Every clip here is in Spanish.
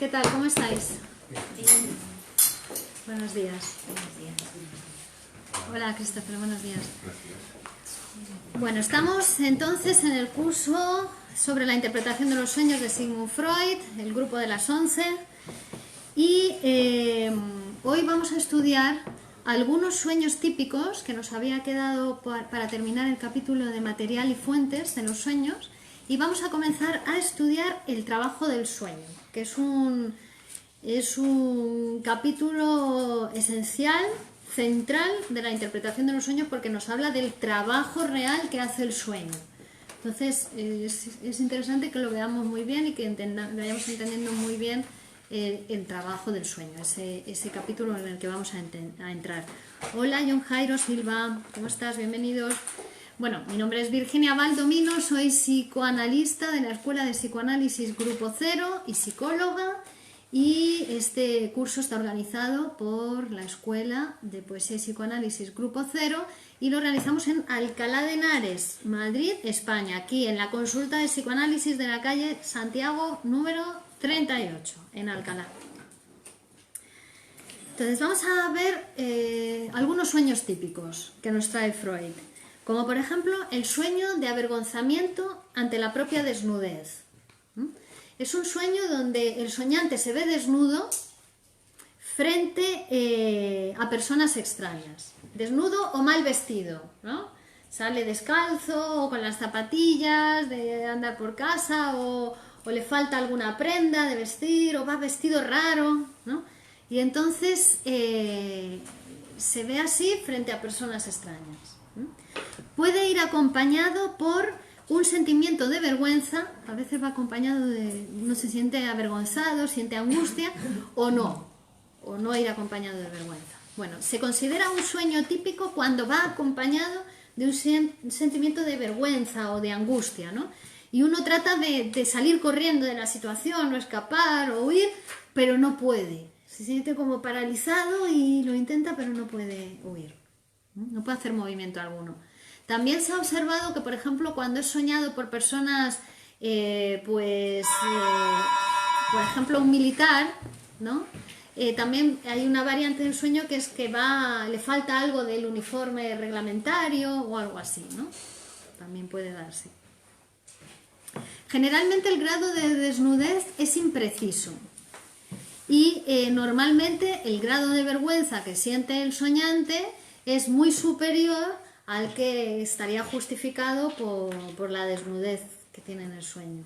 ¿Qué tal? ¿Cómo estáis? Bien. Buenos días. Buenos días. Hola, Christopher, buenos días. Bueno, estamos entonces en el curso sobre la interpretación de los sueños de Sigmund Freud, el grupo de las 11, y hoy vamos a estudiar algunos sueños típicos que nos había quedado para terminar el capítulo de material y fuentes de los sueños, y vamos a comenzar a estudiar el trabajo del sueño, que es un capítulo esencial, central de la interpretación de los sueños, porque nos habla del trabajo real que hace el sueño. Entonces es interesante que lo veamos muy bien y que vayamos entendiendo muy bien el trabajo del sueño, ese capítulo en el que vamos a entrar. Hola, John Jairo Silva, ¿cómo estás? Bienvenidos. Bueno, mi nombre es Virginia Valdomino, soy psicoanalista de la Escuela de Psicoanálisis Grupo Cero y psicóloga, y este curso está organizado por la Escuela de Poesía y Psicoanálisis Grupo Cero y lo realizamos en Alcalá de Henares, Madrid, España, aquí en la consulta de psicoanálisis de la calle Santiago número 38, en Alcalá. Entonces vamos a ver algunos sueños típicos que nos trae Freud, como por ejemplo el sueño de avergonzamiento ante la propia desnudez. Es un sueño donde el soñante se ve desnudo frente a personas extrañas, desnudo o mal vestido, ¿no? Sale descalzo o con las zapatillas de andar por casa, o le falta alguna prenda de vestir, o va vestido raro, ¿no? Y entonces se ve así frente a personas extrañas. Puede ir acompañado por un sentimiento de vergüenza, a veces va acompañado de, uno se siente avergonzado, siente angustia, o no ir acompañado de vergüenza. Bueno, se considera un sueño típico cuando va acompañado de un sentimiento de vergüenza o de angustia, ¿no? Y uno trata de salir corriendo de la situación, o escapar, o huir, pero no puede. Se siente como paralizado y lo intenta, pero no puede huir, no puede hacer movimiento alguno. También se ha observado que, por ejemplo, cuando es soñado por personas, por ejemplo, un militar, ¿no? También hay una variante del sueño que es que le falta algo del uniforme reglamentario o algo así, ¿no? También puede darse. Generalmente el grado de desnudez es impreciso y normalmente el grado de vergüenza que siente el soñante es muy superior al que estaría justificado por la desnudez que tiene en el sueño.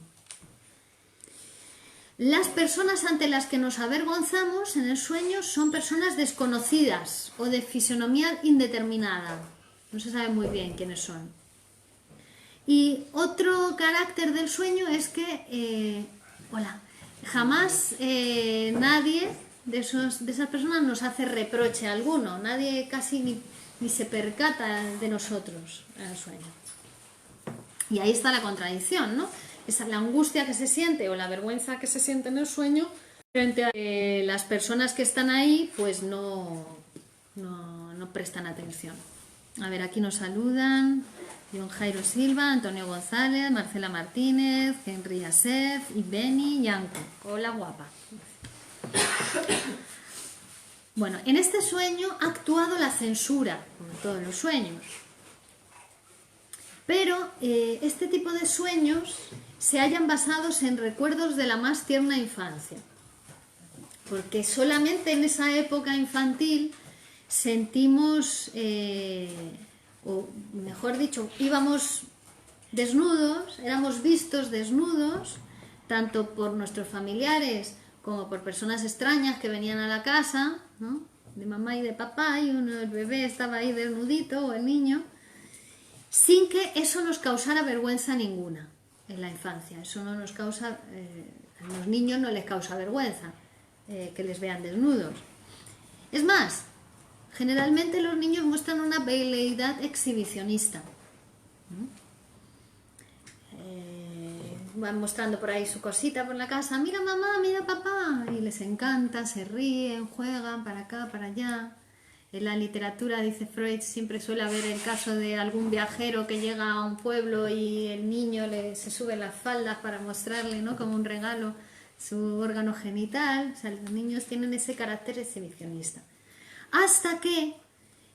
Las personas ante las que nos avergonzamos en el sueño son personas desconocidas o de fisonomía indeterminada. No se sabe muy bien quiénes son. Y otro carácter del sueño es que jamás nadie de esas personas nos hace reproche alguno. Nadie casi ni se percata de nosotros en el sueño. Y ahí está la contradicción, ¿no? Esa la angustia que se siente o la vergüenza que se siente en el sueño frente a las personas que están ahí, pues no prestan atención. A ver, aquí nos saludan John Jairo Silva, Antonio González, Marcela Martínez, Henry Asef, Ibeni, Yanko. Hola, guapa. Bueno, en este sueño ha actuado la censura, como en todos los sueños. Pero este tipo de sueños se hallan basados en recuerdos de la más tierna infancia. Porque solamente en esa época infantil sentimos, o mejor dicho, íbamos desnudos, éramos vistos desnudos, tanto por nuestros familiares como por personas extrañas que venían a la casa, ¿no? De mamá y de papá, y el bebé estaba ahí desnudito, o el niño, sin que eso nos causara vergüenza ninguna en la infancia. Eso no nos causa, a los niños no les causa vergüenza que les vean desnudos. Es más, generalmente los niños muestran una veleidad exhibicionista. Van mostrando por ahí su cosita por la casa, mira mamá, mira papá, y les encanta, se ríen, juegan para acá, para allá. En la literatura, dice Freud, siempre suele haber el caso de algún viajero que llega a un pueblo y el niño se sube las faldas para mostrarle, ¿no?, como un regalo su órgano genital, o sea, los niños tienen ese carácter exhibicionista. Hasta que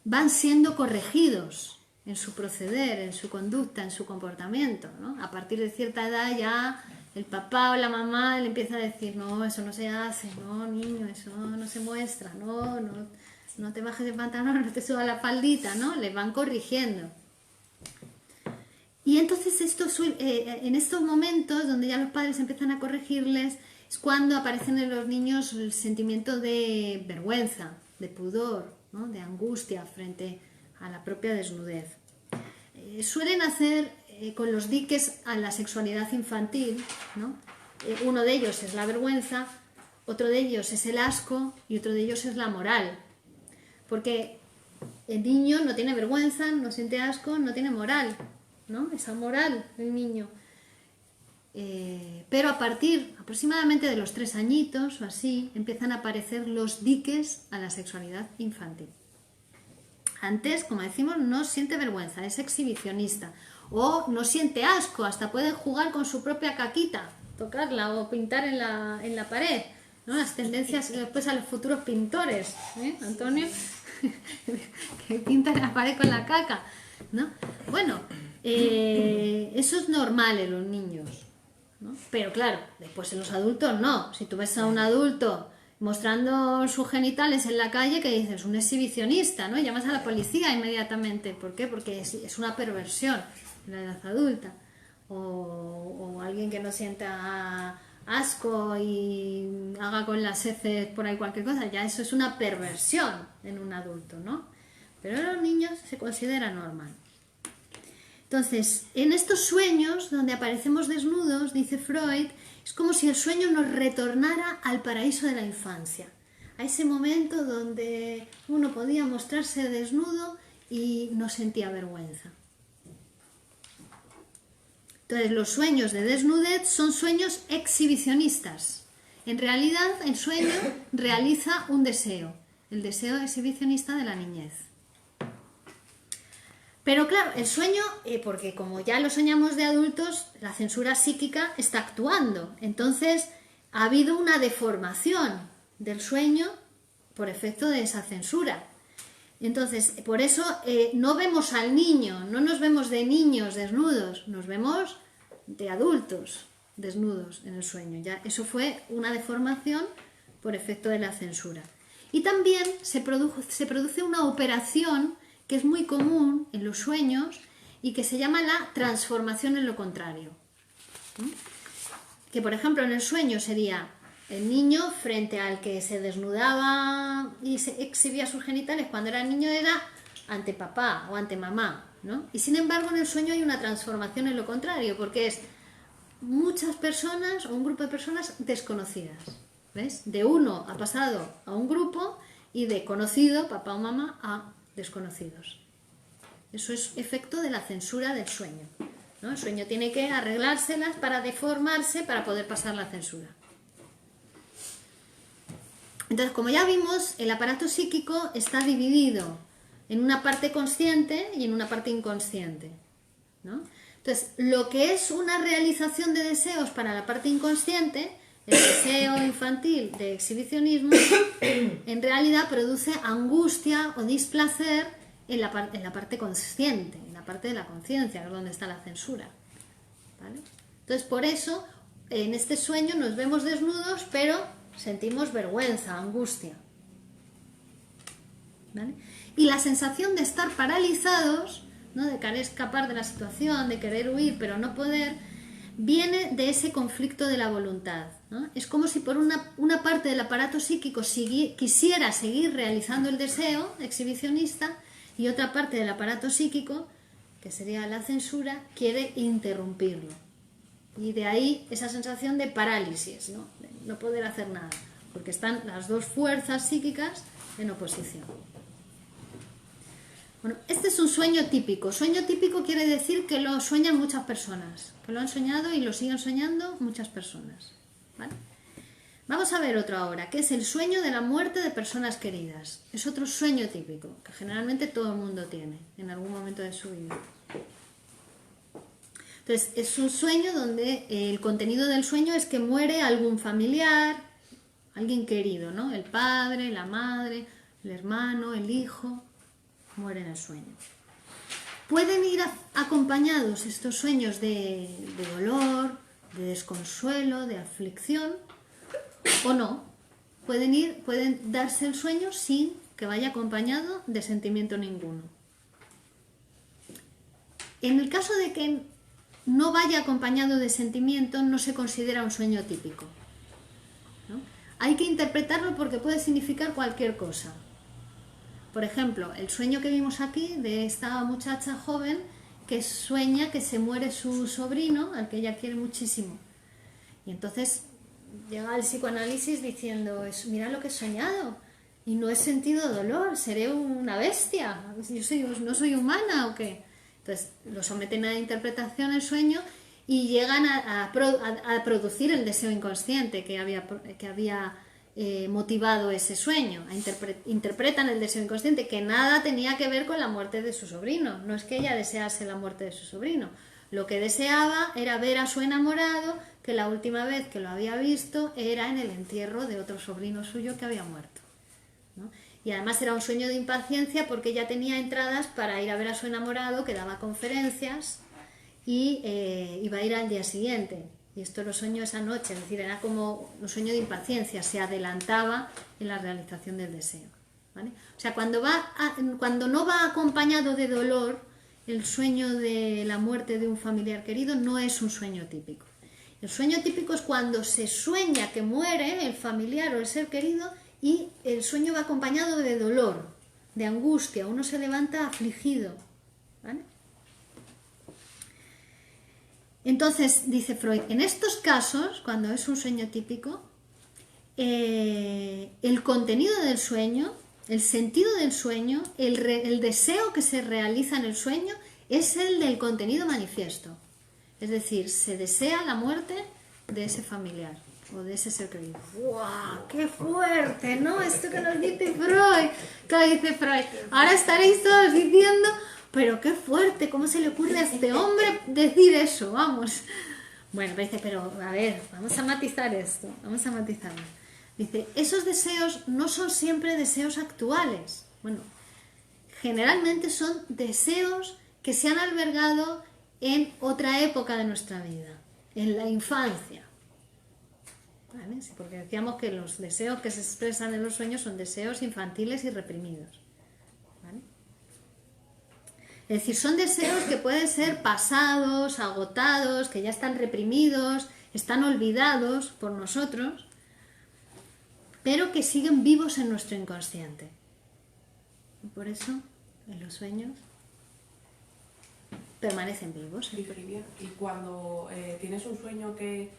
van siendo corregidos en su proceder, en su conducta, en su comportamiento, ¿no? A partir de cierta edad ya el papá o la mamá le empieza a decir, no, eso no se hace, no, niño, eso no se muestra, no te bajes el pantalón, no te subas la faldita, ¿no? Les van corrigiendo. Y entonces en estos momentos donde ya los padres empiezan a corregirles, es cuando aparecen en los niños el sentimiento de vergüenza, de pudor, ¿no? De angustia frente a la propia desnudez. Suelen hacer con los diques a la sexualidad infantil, ¿no? Uno de ellos es la vergüenza, otro de ellos es el asco y otro de ellos es la moral. Porque el niño no tiene vergüenza, no siente asco, no tiene moral, ¿no? Esa moral del niño. Pero a partir aproximadamente de los 3 añitos o así, empiezan a aparecer los diques a la sexualidad infantil. Antes, como decimos, no siente vergüenza, es exhibicionista. O no siente asco, hasta puede jugar con su propia caquita, tocarla o pintar en la pared, ¿no? Las tendencias después a los futuros pintores, Antonio, que pinta la pared con la caca, ¿no? Bueno, eso es normal en los niños, ¿no? Pero claro, después en los adultos no. Si tú ves a un adulto mostrando sus genitales en la calle, que dices, un exhibicionista, ¿no? Llamas a la policía inmediatamente. ¿Por qué? Porque es una perversión en la edad adulta. O alguien que no sienta asco y haga con las heces por ahí cualquier cosa, ya eso es una perversión en un adulto, ¿no? Pero en los niños se considera normal. Entonces, en estos sueños donde aparecemos desnudos, dice Freud, es como si el sueño nos retornara al paraíso de la infancia, a ese momento donde uno podía mostrarse desnudo y no sentía vergüenza. Entonces, los sueños de desnudez son sueños exhibicionistas. En realidad, el sueño realiza un deseo, el deseo exhibicionista de la niñez. Pero claro, el sueño, porque como ya lo soñamos de adultos, la censura psíquica está actuando. Entonces, ha habido una deformación del sueño por efecto de esa censura. Entonces, por eso no vemos al niño, no nos vemos de niños desnudos, nos vemos de adultos desnudos en el sueño. Ya, eso fue una deformación por efecto de la censura. Y también se produce una operación que es muy común en los sueños y que se llama la transformación en lo contrario. Que por ejemplo en el sueño sería el niño frente al que se desnudaba y se exhibía sus genitales cuando era niño, era ante papá o ante mamá, ¿no? Y sin embargo en el sueño hay una transformación en lo contrario, porque es muchas personas o un grupo de personas desconocidas. ¿Ves? De uno ha pasado a un grupo y de conocido, papá o mamá, a desconocidos. Eso es efecto de la censura del sueño, ¿no? El sueño tiene que arreglárselas para deformarse para poder pasar la censura. Entonces, como ya vimos, el aparato psíquico está dividido en una parte consciente y en una parte inconsciente, ¿no? Entonces, lo que es una realización de deseos para la parte inconsciente, el deseo infantil de exhibicionismo, en realidad produce angustia o displacer en la parte consciente, en la parte de la conciencia, que es donde está la censura, ¿vale? Entonces, por eso, en este sueño nos vemos desnudos, pero sentimos vergüenza, angustia, ¿vale? Y la sensación de estar paralizados, ¿no? De querer escapar de la situación, de querer huir, pero no poder, viene de ese conflicto de la voluntad, ¿no? Es como si por una parte del aparato psíquico quisiera seguir realizando el deseo exhibicionista y otra parte del aparato psíquico, que sería la censura, quiere interrumpirlo. Y de ahí esa sensación de parálisis, ¿no? De no poder hacer nada, porque están las dos fuerzas psíquicas en oposición. Bueno, este es un sueño típico. Sueño típico quiere decir que lo sueñan muchas personas, que lo han soñado y lo siguen soñando muchas personas, ¿vale? Vamos a ver otro ahora, que es el sueño de la muerte de personas queridas. Es otro sueño típico, que generalmente todo el mundo tiene en algún momento de su vida. Entonces, es un sueño donde el contenido del sueño es que muere algún familiar, alguien querido, ¿no? El padre, la madre, el hermano, el hijo, muere en el sueño. Pueden ir acompañados estos sueños de dolor, de desconsuelo, de aflicción, o no. Pueden darse el sueño sin que vaya acompañado de sentimiento ninguno. En el caso de que no vaya acompañado de sentimiento, no se considera un sueño típico, ¿no? Hay que interpretarlo porque puede significar cualquier cosa. Por ejemplo, el sueño que vimos aquí de esta muchacha joven que sueña que se muere su sobrino, al que ella quiere muchísimo. Y entonces llega al psicoanálisis diciendo, mira lo que he soñado y no he sentido dolor, seré una bestia, ¿no soy humana o qué? Entonces lo someten a interpretación el sueño y llegan a producir el deseo inconsciente que había motivado ese sueño. Interpretan el deseo inconsciente que nada tenía que ver con la muerte de su sobrino. No es que ella desease la muerte de su sobrino. Lo que deseaba era ver a su enamorado, que la última vez que lo había visto era en el entierro de otro sobrino suyo que había muerto, ¿no? Y además era un sueño de impaciencia porque ella tenía entradas para ir a ver a su enamorado, que daba conferencias y iba a ir al día siguiente. Y esto lo soñó esa noche, es decir, era como un sueño de impaciencia, se adelantaba en la realización del deseo, ¿vale? O sea, cuando no va acompañado de dolor, el sueño de la muerte de un familiar querido no es un sueño típico. El sueño típico es cuando se sueña que muere el familiar o el ser querido y el sueño va acompañado de dolor, de angustia, uno se levanta afligido, ¿vale? Entonces, dice Freud, en estos casos, cuando es un sueño típico, el contenido del sueño, el sentido del sueño, el deseo que se realiza en el sueño es el del contenido manifiesto. Es decir, se desea la muerte de ese familiar o de ese ser querido. ¡Guau! ¡Qué fuerte! ¿No? Esto que nos dice Freud. Claro, dice Freud. Ahora estaréis todos diciendo, pero qué fuerte, ¿cómo se le ocurre a este hombre decir eso? Vamos. Bueno, dice, pero a ver, vamos a matizar esto, vamos a matizarlo. Dice, esos deseos no son siempre deseos actuales. Bueno, generalmente son deseos que se han albergado en otra época de nuestra vida, en la infancia. ¿Vale? Sí, porque decíamos que los deseos que se expresan en los sueños son deseos infantiles y reprimidos. ¿Vale? Es decir, son deseos que pueden ser pasados, agotados, que ya están reprimidos, están olvidados por nosotros, pero que siguen vivos en nuestro inconsciente. Y por eso, en los sueños, permanecen vivos. Y cuando tienes un sueño que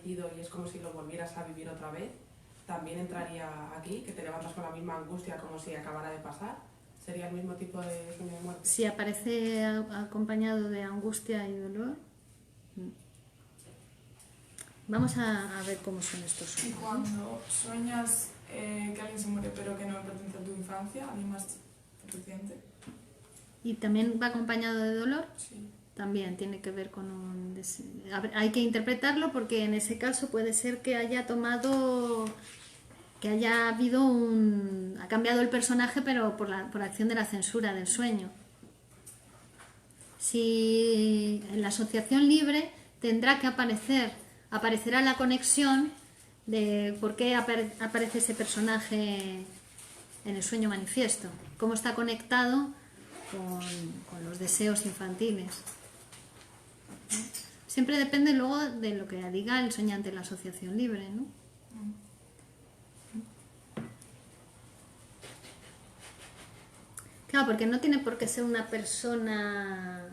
y es como si lo volvieras a vivir otra vez, también entraría aquí, que te levantas con la misma angustia como si acabara de pasar. ¿Sería el mismo tipo de sueño de muerte? Si aparece acompañado de angustia y dolor. Vamos a ver cómo son estos sueños. Y cuando sueñas que alguien se muere pero que no pertenece a tu infancia, alguien más reciente. ¿Y también va acompañado de dolor? Sí. También tiene que ver con un deseo. Hay que interpretarlo porque en ese caso puede ser que haya tomado, que haya habido ha cambiado el personaje, pero por acción de la censura del sueño. Si en la asociación libre tendrá que aparecerá la conexión de por qué aparece ese personaje en el sueño manifiesto, cómo está conectado con los deseos infantiles. Siempre depende luego de lo que diga el soñante en la asociación libre, ¿no? Claro, porque no tiene por qué ser una persona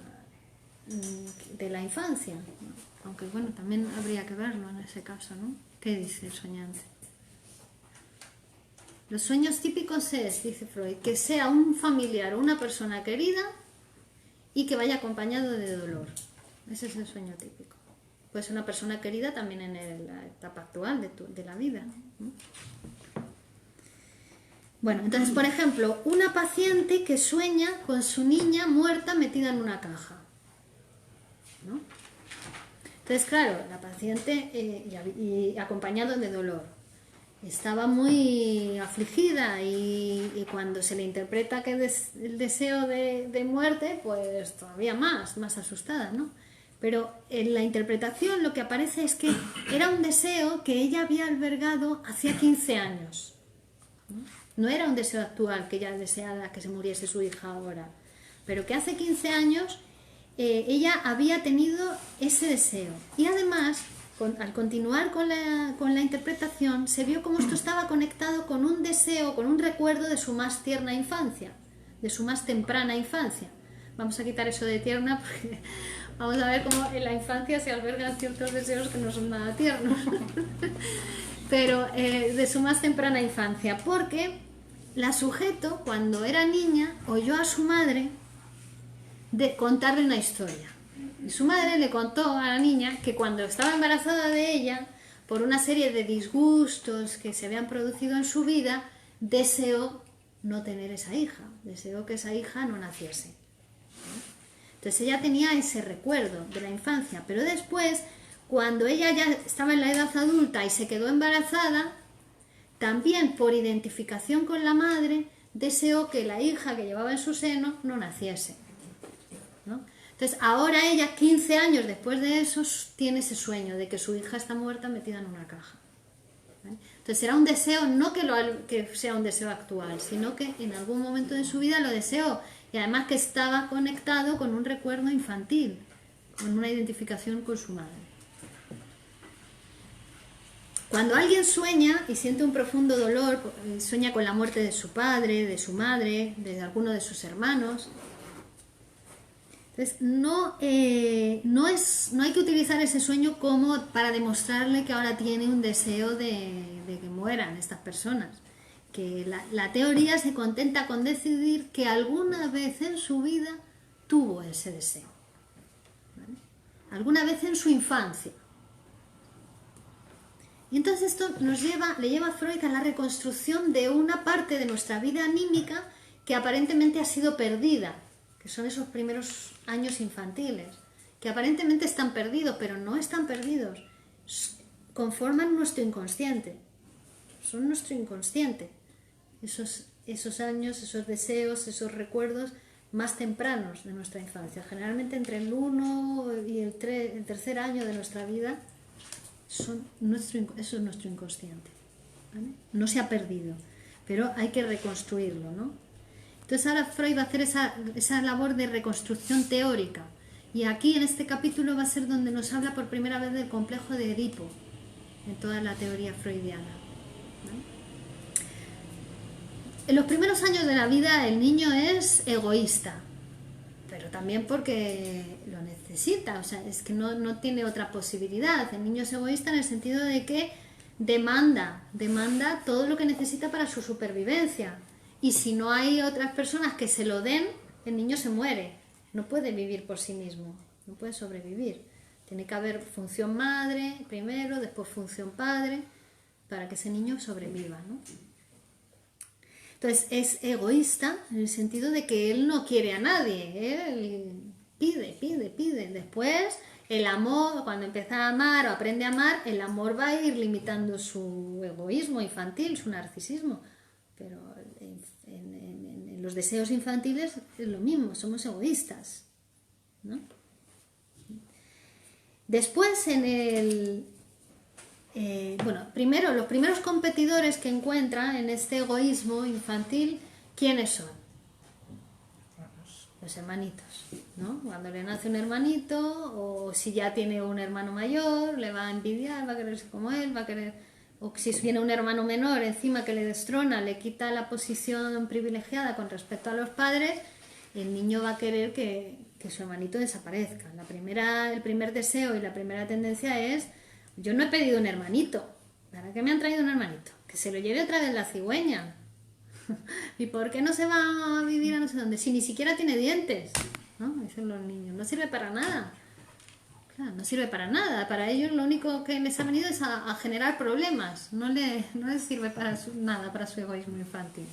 de la infancia, ¿no? Aunque bueno, también habría que verlo en ese caso, ¿no? ¿Qué dice el soñante? Los sueños típicos es, dice Freud, que sea un familiar o una persona querida y que vaya acompañado de dolor. Ese es el sueño típico. Puede ser una persona querida también en la etapa actual de la vida, ¿no? Bueno, entonces, por ejemplo, una paciente que sueña con su niña muerta metida en una caja. ¿no? Entonces, claro, la paciente, y acompañado de dolor, estaba muy afligida y cuando se le interpreta que el deseo de muerte, pues todavía más asustada, ¿no? Pero en la interpretación lo que aparece es que era un deseo que ella había albergado hacía 15 años. No era un deseo actual que ella deseara que se muriese su hija ahora, pero que hace 15 años ella había tenido ese deseo. Y además, al continuar con la interpretación, se vio como esto estaba conectado con un deseo, con un recuerdo de su más tierna infancia, de su más temprana infancia. Vamos a quitar eso de tierna porque vamos a ver cómo en la infancia se albergan ciertos deseos que no son nada tiernos. Pero de su más temprana infancia, porque la sujeto, cuando era niña, oyó a su madre contarle una historia. Y su madre le contó a la niña que cuando estaba embarazada de ella, por una serie de disgustos que se habían producido en su vida, deseó no tener esa hija, deseó que esa hija no naciese. Entonces ella tenía ese recuerdo de la infancia, pero después, cuando ella ya estaba en la edad adulta y se quedó embarazada, también por identificación con la madre, deseó que la hija que llevaba en su seno no naciese, ¿no? Entonces ahora ella, 15 años después de eso, tiene ese sueño de que su hija está muerta metida en una caja, ¿vale? Entonces era un deseo, no que sea un deseo actual, sino que en algún momento de su vida lo deseó, y además que estaba conectado con un recuerdo infantil, con una identificación con su madre. Cuando alguien sueña y siente un profundo dolor, sueña con la muerte de su padre, de su madre, de alguno de sus hermanos, entonces no hay que utilizar ese sueño como para demostrarle que ahora tiene un deseo de que mueran estas personas. Que la teoría se contenta con decidir que alguna vez en su vida tuvo ese deseo, ¿vale? Alguna vez en su infancia. Y entonces esto le lleva a Freud a la reconstrucción de una parte de nuestra vida anímica que aparentemente ha sido perdida, que son esos primeros años infantiles, que aparentemente están perdidos, pero no están perdidos, conforman nuestro inconsciente, son nuestro inconsciente. Esos años, esos deseos, esos recuerdos más tempranos de nuestra infancia, generalmente entre el 1 y el 3er año de nuestra vida, eso es nuestro inconsciente, ¿vale? No se ha perdido, pero hay que reconstruirlo, ¿no? Entonces ahora Freud va a hacer esa labor de reconstrucción teórica, y aquí en este capítulo va a ser donde nos habla por primera vez del complejo de Edipo en toda la teoría freudiana. En los primeros años de la vida el niño es egoísta, pero también porque lo necesita, o sea, es que no tiene otra posibilidad. El niño es egoísta en el sentido de que demanda todo lo que necesita para su supervivencia, y si no hay otras personas que se lo den, el niño se muere, no puede vivir por sí mismo, no puede sobrevivir. Tiene que haber función madre primero, después función padre, para que ese niño sobreviva, ¿no? Entonces es egoísta en el sentido de que él no quiere a nadie, él pide. Después el amor, cuando empieza a amar o aprende a amar, el amor va a ir limitando su egoísmo infantil, su narcisismo. Pero en los deseos infantiles es lo mismo, somos egoístas, ¿no? Después primero, los primeros competidores que encuentra en este egoísmo infantil, ¿quiénes son? Los hermanitos, ¿no? Cuando le nace un hermanito, o si ya tiene un hermano mayor, le va a envidiar, va a querer ser como él, va a querer, o si viene un hermano menor encima que le destrona, le quita la posición privilegiada con respecto a los padres, el niño va a querer que su hermanito desaparezca. El primer deseo y la primera tendencia es: yo no he pedido un hermanito, ¿para qué me han traído un hermanito? Que se lo lleve otra vez la cigüeña. ¿Y por qué no se va a vivir a no sé dónde? Si ni siquiera tiene dientes, ¿no? Dicen los niños, no sirve para nada. Claro, no sirve para nada. Para ellos lo único que les ha venido es a generar problemas. No les sirve para nada para su egoísmo infantil,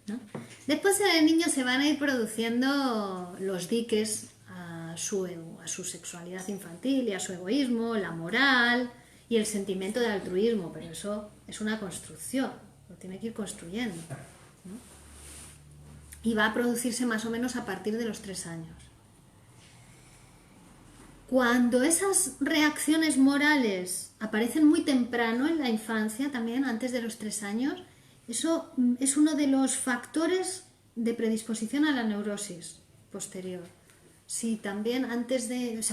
¿no? Después en el niño se van a ir produciendo los diques a a su sexualidad infantil y a su egoísmo, la moral y el sentimiento de altruismo, pero eso es una construcción, lo tiene que ir construyendo, ¿no? Y va a producirse más o menos a partir de los 3 años. Cuando esas reacciones morales aparecen muy temprano en la infancia, también antes de los 3 años, eso es uno de los factores de predisposición a la neurosis posterior. Si también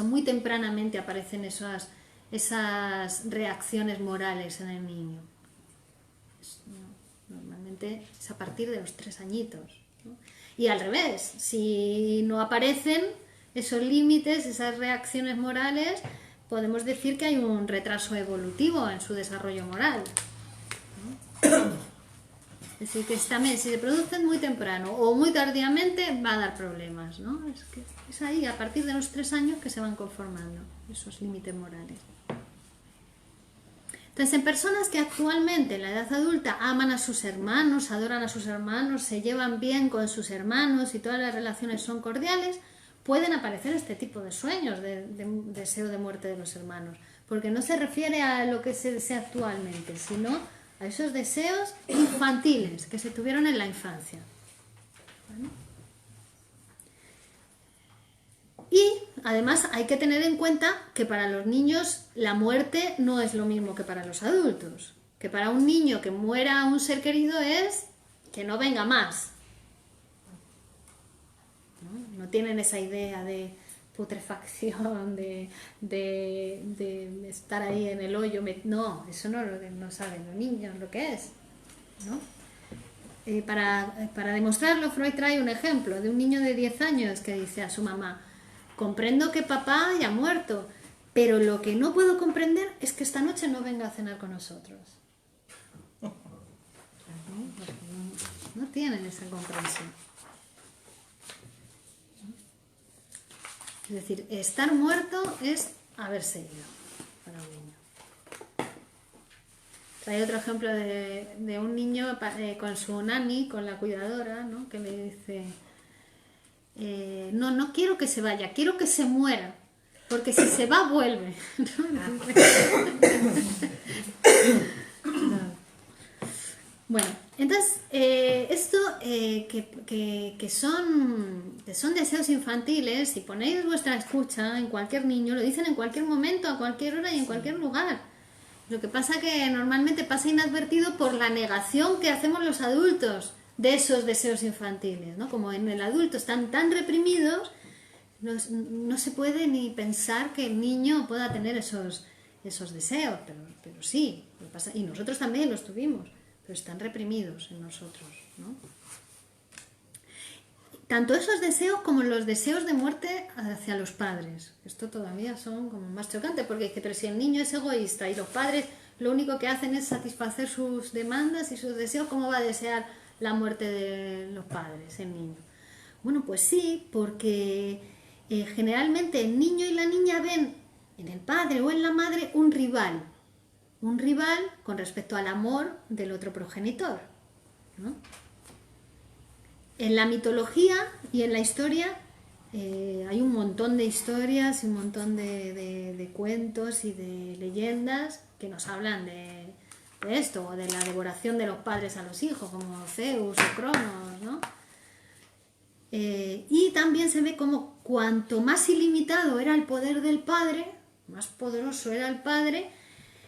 muy tempranamente aparecen esas reacciones morales en el niño. Normalmente es a partir de los 3 añitos, ¿no? Y al revés, si no aparecen esos límites, esas reacciones morales, podemos decir que hay un retraso evolutivo en su desarrollo moral, ¿no? Es decir, que también si se producen muy temprano o muy tardíamente va a dar problemas, ¿no? Es ahí, a partir de los 3 años, que se van conformando esos límites morales. Entonces, en personas que actualmente en la edad adulta aman a sus hermanos, adoran a sus hermanos, se llevan bien con sus hermanos y todas las relaciones son cordiales, pueden aparecer este tipo de sueños de deseo de muerte de los hermanos, porque no se refiere a lo que se desea actualmente, sino a esos deseos infantiles que se tuvieron en la infancia. ¿Vale? Y además hay que tener en cuenta que para los niños la muerte no es lo mismo que para los adultos. Que para un niño que muera un ser querido es que no venga más. No tienen esa idea de putrefacción, de estar ahí en el hoyo. No, eso no saben los niños lo que es, ¿no? Para demostrarlo, Freud trae un ejemplo de un niño de 10 años que dice a su mamá: comprendo que papá haya muerto, pero lo que no puedo comprender es que esta noche no venga a cenar con nosotros. No tienen esa comprensión. Es decir, estar muerto es haberse ido para un niño. Trae otro ejemplo de un niño con su nani, con la cuidadora, ¿no? Que le dice: no quiero que se vaya, quiero que se muera, porque si se va, vuelve. Bueno, entonces, esto que son deseos infantiles, si ponéis vuestra escucha en cualquier niño, lo dicen en cualquier momento, a cualquier hora y en cualquier lugar. Lo que pasa que normalmente pasa inadvertido por la negación que hacemos los adultos de esos deseos infantiles, ¿no? Como en el adulto están tan reprimidos, no se puede ni pensar que el niño pueda tener esos deseos, pero sí, lo pasa, y nosotros también los tuvimos, pero están reprimidos en nosotros, ¿no? Tanto esos deseos como los deseos de muerte hacia los padres. Esto todavía son como más chocantes, porque dice, pero si el niño es egoísta y los padres lo único que hacen es satisfacer sus demandas y sus deseos, ¿cómo va a desear la muerte de los padres, el niño? Bueno, pues sí, porque generalmente el niño y la niña ven en el padre o en la madre un rival con respecto al amor del otro progenitor, ¿no? En la mitología y en la historia hay un montón de historias y un montón de cuentos y de leyendas que nos hablan de esto, o de la devoración de los padres a los hijos, como Zeus o Cronos, ¿no? Y también se ve como cuanto más ilimitado era el poder del padre, más poderoso era el padre,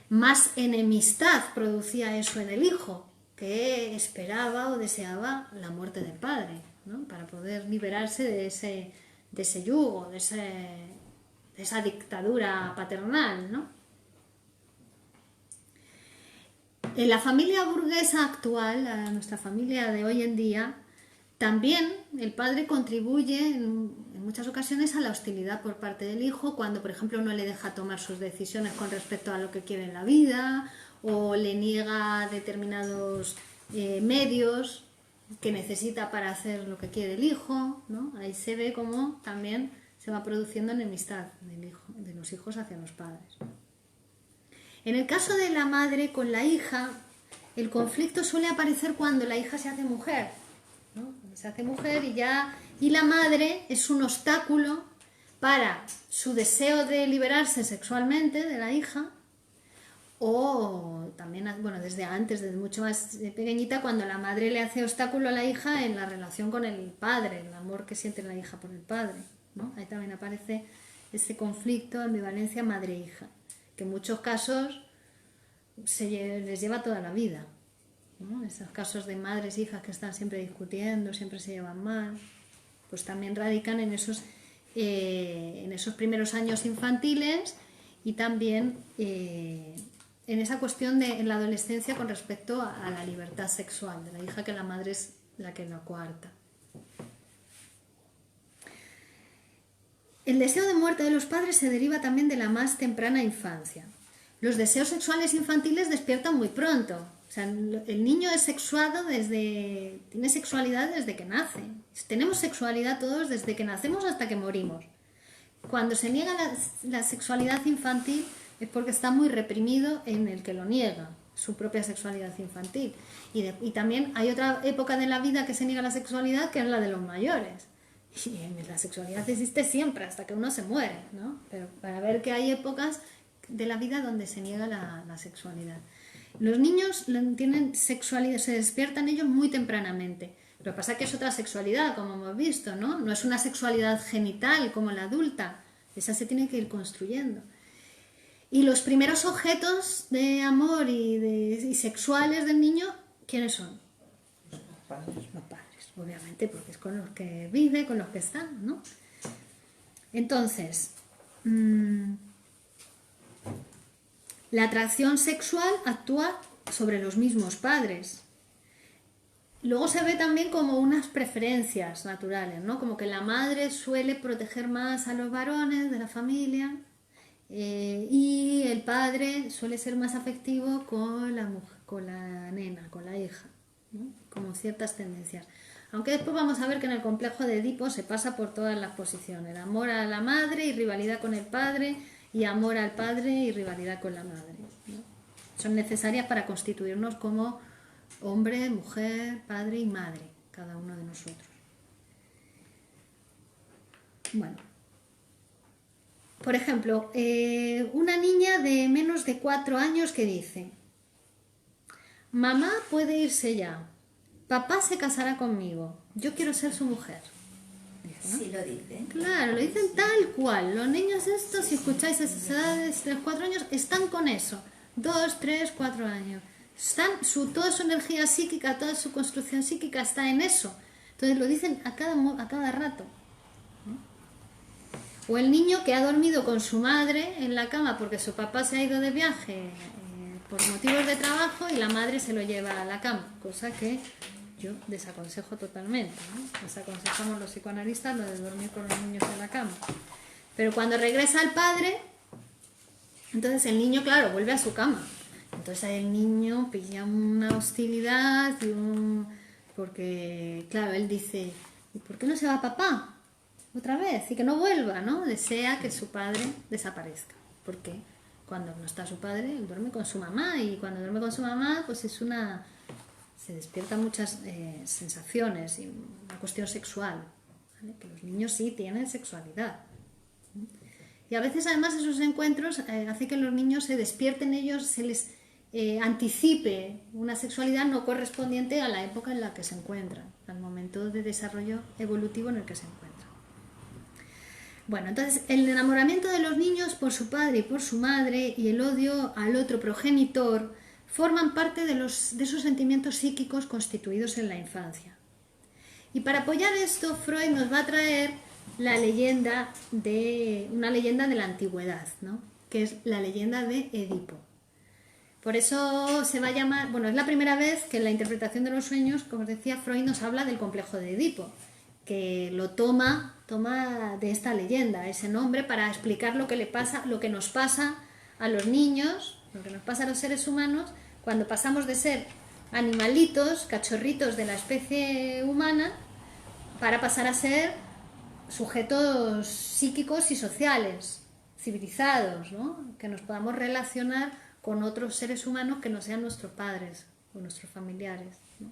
más enemistad producía eso en el hijo, que esperaba o deseaba la muerte del padre, ¿no? Para poder liberarse de ese yugo, de esa dictadura paternal, ¿no? En la familia burguesa actual, nuestra familia de hoy en día, también el padre contribuye en muchas ocasiones a la hostilidad por parte del hijo, cuando por ejemplo no le deja tomar sus decisiones con respecto a lo que quiere en la vida, o le niega determinados medios que necesita para hacer lo que quiere el hijo, ¿no? Ahí se ve cómo también se va produciendo enemistad de los hijos hacia los padres. En el caso de la madre con la hija, el conflicto suele aparecer cuando la hija se hace mujer, ¿no? Se hace mujer y la madre es un obstáculo para su deseo de liberarse sexualmente de la hija, o también, bueno, desde antes, desde mucho más pequeñita, cuando la madre le hace obstáculo a la hija en la relación con el padre, el amor que siente la hija por el padre, ¿no? Ahí también aparece ese conflicto, ambivalencia madre-hija, que en muchos casos les lleva toda la vida, ¿no? Esos casos de madres e hijas que están siempre discutiendo, siempre se llevan mal, pues también radican en esos primeros años infantiles y también en esa cuestión en la adolescencia con respecto a la libertad sexual de la hija, que la madre es la que lo coarta. El deseo de muerte de los padres se deriva también de la más temprana infancia. Los deseos sexuales infantiles despiertan muy pronto. O sea, el niño es sexuado tiene sexualidad desde que nace. Tenemos sexualidad todos desde que nacemos hasta que morimos. Cuando se niega la sexualidad infantil es porque está muy reprimido en el que lo niega, su propia sexualidad infantil. Y también hay otra época de la vida que se niega la sexualidad, que es la de los mayores. Y la sexualidad existe siempre, hasta que uno se muere, ¿no? Pero para ver que hay épocas de la vida donde se niega la sexualidad. Los niños tienen sexualidad, se despiertan ellos muy tempranamente. Lo que pasa es que es otra sexualidad, como hemos visto, ¿no? No es una sexualidad genital como la adulta. Esa se tiene que ir construyendo. Y los primeros objetos de amor y sexuales del niño, ¿quiénes son? Los padres, obviamente, porque es con los que vive, con los que están, ¿no? Entonces, la atracción sexual actúa sobre los mismos padres. Luego se ve también como unas preferencias naturales, ¿no? Como que la madre suele proteger más a los varones de la familia y el padre suele ser más afectivo con la mujer, con la nena, con la hija, ¿no? Como ciertas tendencias. Aunque después vamos a ver que en el complejo de Edipo se pasa por todas las posiciones. Amor a la madre y rivalidad con el padre, y amor al padre y rivalidad con la madre, ¿no? Son necesarias para constituirnos como hombre, mujer, padre y madre, cada uno de nosotros. Bueno, por ejemplo, una niña de menos de 4 años que dice: mamá puede irse ya, papá se casará conmigo, yo quiero ser su mujer. ¿No? Sí, lo dicen. Claro, lo dicen tal cual. Los niños estos, si escucháis a esas edades de 4 años, están con eso. 2, 3, 4 años. Toda su energía psíquica, toda su construcción psíquica está en eso. Entonces lo dicen a cada rato. O el niño que ha dormido con su madre en la cama porque su papá se ha ido de viaje por motivos de trabajo y la madre se lo lleva a la cama, cosa que yo desaconsejo totalmente, ¿no? Desaconsejamos los psicoanalistas lo de dormir con los niños en la cama. Pero cuando regresa el padre, entonces el niño, claro, vuelve a su cama. Entonces ahí el niño pilla una hostilidad porque, claro, él dice: ¿y por qué no se va papá otra vez? Y que no vuelva, ¿no? Desea que su padre desaparezca. Porque cuando no está su padre, él duerme con su mamá, y cuando duerme con su mamá, pues se despiertan muchas sensaciones y una cuestión sexual, ¿vale? Que los niños sí tienen sexualidad. Y a veces además esos encuentros hacen que los niños se despierten ellos, se les anticipe una sexualidad no correspondiente a la época en la que se encuentran, al momento de desarrollo evolutivo en el que se encuentran. Bueno, entonces el enamoramiento de los niños por su padre y por su madre y el odio al otro progenitor forman parte de esos sentimientos psíquicos constituidos en la infancia. Y para apoyar esto, Freud nos va a traer una leyenda de la antigüedad, ¿no? Que es la leyenda de Edipo. Por eso se va a llamar, bueno, es la primera vez que en la interpretación de los sueños, como os decía, Freud nos habla del complejo de Edipo, que lo toma de esta leyenda, ese nombre, para explicar lo que nos pasa a los niños, lo que nos pasa a los seres humanos, cuando pasamos de ser animalitos, cachorritos de la especie humana, para pasar a ser sujetos psíquicos y sociales, civilizados, ¿no? Que nos podamos relacionar con otros seres humanos que no sean nuestros padres o nuestros familiares, ¿no?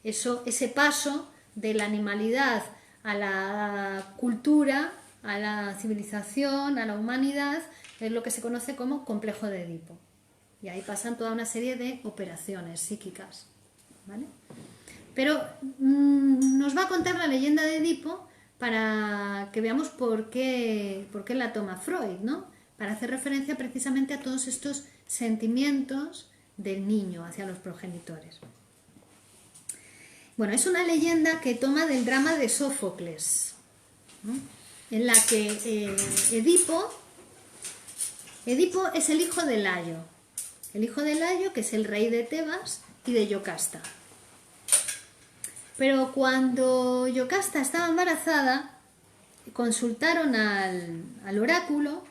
Ese paso de la animalidad a la cultura a la civilización, a la humanidad, es lo que se conoce como complejo de Edipo. Y ahí pasan toda una serie de operaciones psíquicas, ¿vale? Pero nos va a contar la leyenda de Edipo para que veamos por qué la toma Freud, ¿no? Para hacer referencia precisamente a todos estos sentimientos del niño hacia los progenitores. Bueno, es una leyenda que toma del drama de Sófocles, ¿no? En la que Edipo es el hijo de Layo. El hijo de Layo, que es el rey de Tebas y de Yocasta. Pero cuando Yocasta estaba embarazada, consultaron al oráculo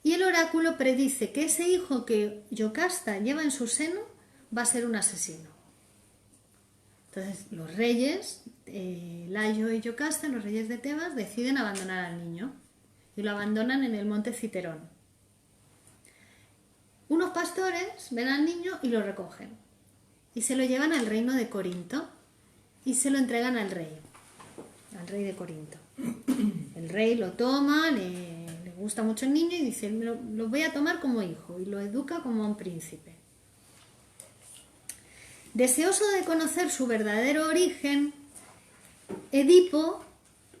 y el oráculo predice que ese hijo que Yocasta lleva en su seno va a ser un asesino. Entonces los reyes, Layo y Yocasta, los reyes de Tebas, deciden abandonar al niño y lo abandonan en el monte Citerón. Unos pastores ven al niño y lo recogen y se lo llevan al reino de Corinto y se lo entregan al rey de Corinto. El rey lo toma, le gusta mucho el niño y dice, lo voy a tomar como hijo, y lo educa como un príncipe. Deseoso de conocer su verdadero origen, Edipo,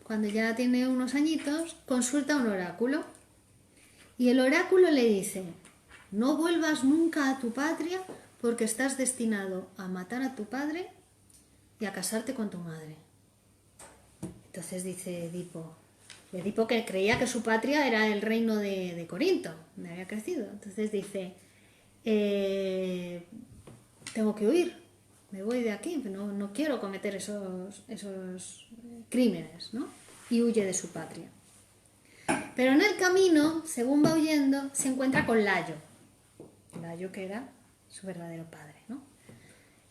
cuando ya tiene unos añitos, consulta a un oráculo y el oráculo le dice, no vuelvas nunca a tu patria porque estás destinado a matar a tu padre y a casarte con tu madre. Entonces dice Edipo que creía que su patria era el reino de Corinto, donde había crecido. Entonces dice, tengo que huir, me voy de aquí, no quiero cometer esos crímenes, ¿no? Y huye de su patria. Pero en el camino, según va huyendo, se encuentra con Layo, que era su verdadero padre, ¿no?